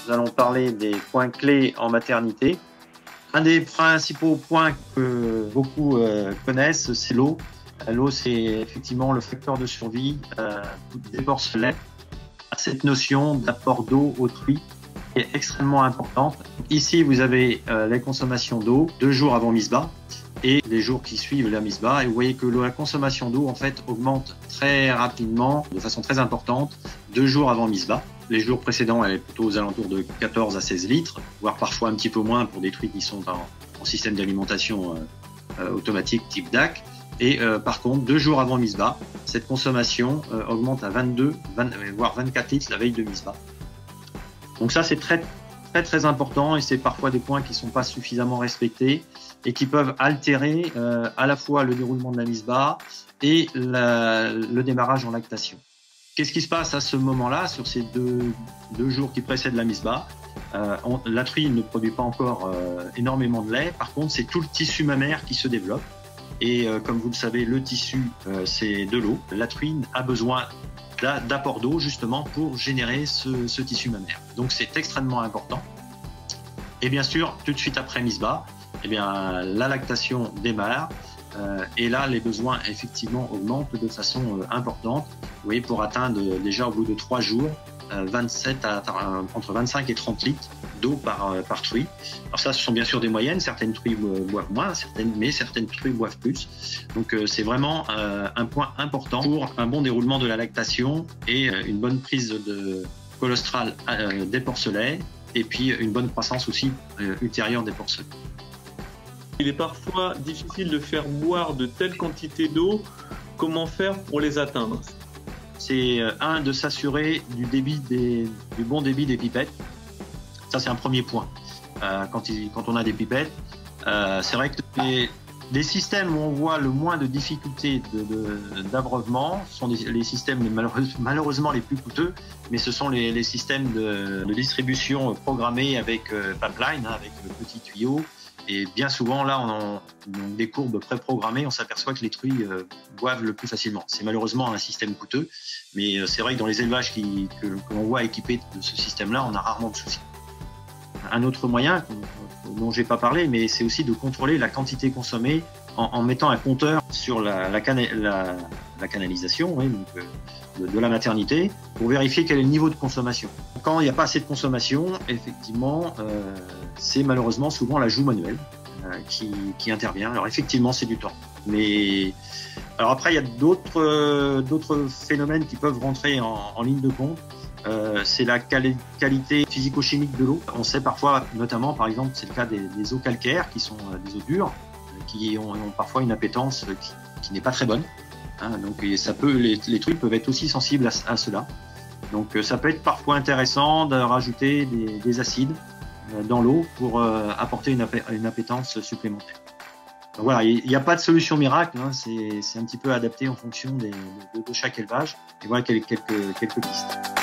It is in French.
Nous allons parler des points clés en maternité. Un des principaux points que beaucoup connaissent, c'est l'eau. L'eau, c'est effectivement le facteur de survie des porcelets. Cette notion d'apport d'eau autrui est extrêmement importante. Ici, vous avez les consommations d'eau 2 jours avant Misbah et les jours qui suivent la Misbah. Et vous voyez que la consommation d'eau en fait augmente très rapidement, de façon très importante, 2 jours avant Misbah. Les jours précédents, elle est plutôt aux alentours de 14 à 16 litres, voire parfois un petit peu moins pour des truies qui sont en système d'alimentation automatique type DAC. Et par contre, 2 jours avant Misbah, cette consommation augmente à 22, voire 24 litres la veille de Misbah. Donc ça, c'est très important et c'est parfois des points qui ne sont pas suffisamment respectés et qui peuvent altérer à la fois le déroulement de la Misbah et le démarrage en lactation. Qu'est-ce qui se passe à ce moment-là, sur ces deux jours qui précèdent la Misbah? La truie ne produit pas encore énormément de lait. Par contre, c'est tout le tissu mammaire qui se développe. Et comme vous le savez, le tissu, c'est de l'eau. La truie a besoin d'apport d'eau justement pour générer ce tissu mammaire. Donc c'est extrêmement important. Et bien sûr, tout de suite après Misbah, eh bien, la lactation démarre. Et là, les besoins effectivement augmentent de façon importante. Vous voyez, pour atteindre déjà au bout de 3 jours, entre 25 et 30 litres d'eau par truie. Alors ça, ce sont bien sûr des moyennes. Certaines truies boivent moins, mais certaines truies boivent plus. Donc c'est vraiment un point important pour un bon déroulement de la lactation et une bonne prise de colostral des porcelets et puis une bonne croissance aussi ultérieure des porcelets. Il est parfois difficile de faire boire de telles quantités d'eau. Comment faire pour les atteindre? C'est de s'assurer du bon débit des pipettes. Ça, c'est un premier point. Quand on a des pipettes, c'est vrai que les systèmes où on voit le moins de difficultés d'abreuvement sont les systèmes malheureusement les plus coûteux, mais ce sont les systèmes de distribution programmés avec pipeline, avec le petit tuyau. Et bien souvent, là, on a des courbes préprogrammées, on s'aperçoit que les truies boivent le plus facilement. C'est malheureusement un système coûteux, mais c'est vrai que dans les élevages que l'on voit équipés de ce système-là, on a rarement de soucis. Un autre moyen dont je n'ai pas parlé, mais c'est aussi de contrôler la quantité consommée en mettant un compteur sur la canalisation, oui, donc, de la maternité pour vérifier quel est le niveau de consommation. Quand il n'y a pas assez de consommation, effectivement, c'est malheureusement souvent la joue manuelle qui intervient. Alors effectivement, c'est du temps. Mais alors après, il y a d'autres phénomènes qui peuvent rentrer en ligne de compte. C'est la qualité physico-chimique de l'eau. On sait parfois, notamment par exemple, c'est le cas des eaux calcaires qui sont des eaux dures, qui ont parfois une appétence qui n'est pas très bonne. Donc les truies peuvent être aussi sensibles à cela. Donc ça peut être parfois intéressant de rajouter des acides dans l'eau pour apporter une appétence supplémentaire. Donc voilà, il n'y a pas de solution miracle, c'est un petit peu adapté en fonction de chaque élevage. Et voilà quelques pistes.